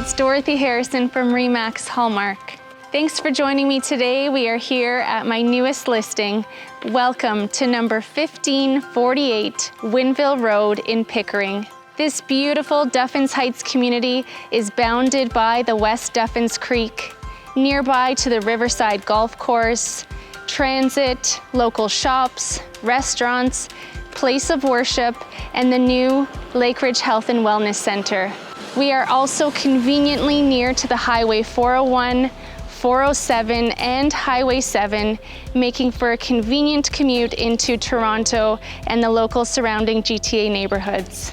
it's Dorothy Harrison from Remax Hallmark. Thanks for joining me today. We are here at my newest listing. Welcome to number 1548 Winville Road in Pickering. This beautiful Duffins Heights community is bounded by the West Duffins Creek, nearby to the Riverside Golf Course, transit, local shops, restaurants, place of worship, and the new Lake Ridge Health and Wellness Center. We are also conveniently near to the Highway 401, 407, and Highway 7, making for a convenient commute into Toronto and the local surrounding GTA neighborhoods.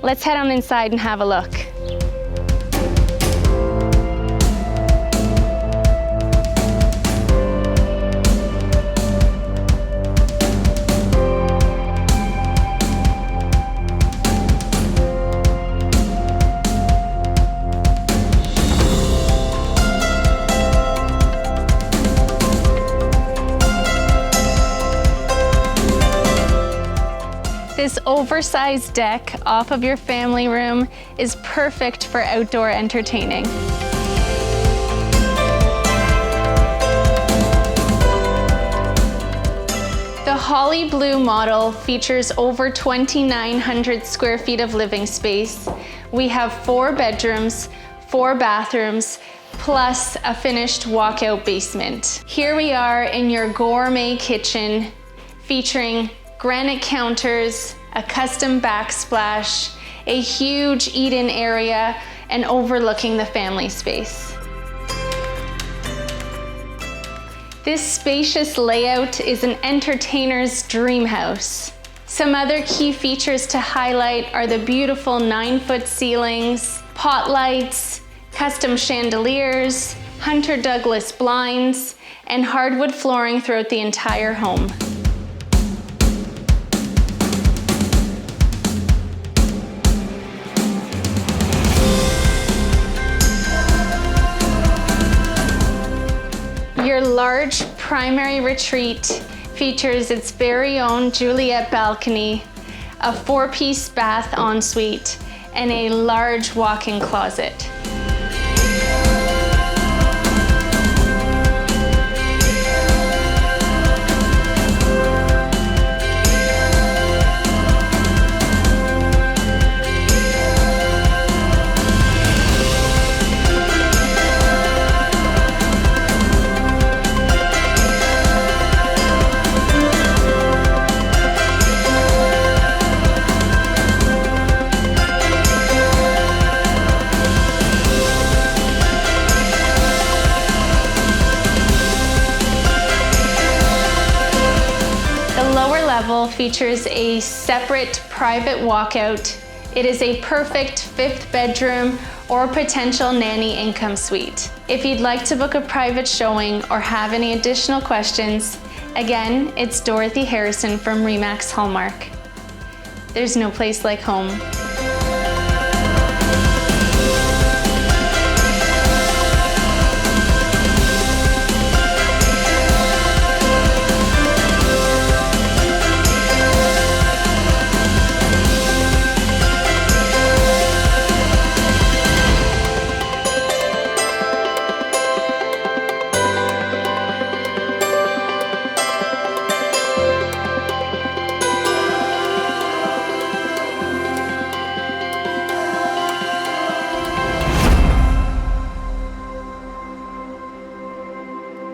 Let's head on inside and have a look. This oversized deck off of your family room is perfect for outdoor entertaining. The Holly Blue model features over 2,900 square feet of living space. We have 4 bedrooms, 4 bathrooms, plus a finished walkout basement. Here we are in your gourmet kitchen, featuring granite counters, a custom backsplash, a huge eat-in area, and overlooking the family space. This spacious layout is an entertainer's dream house. Some other key features to highlight are the beautiful 9-foot ceilings, Potlights, custom chandeliers, Hunter Douglas blinds, and hardwood flooring throughout the entire home. Your large primary retreat features its very own Juliet balcony, a 4-piece bath ensuite, and a large walk-in closet. Features a separate private walkout. It is a perfect 5th bedroom or potential nanny income suite. If you'd like to book a private showing or have any additional questions, again, it's Dorothy Harrison from Remax Hallmark. There's no place like home.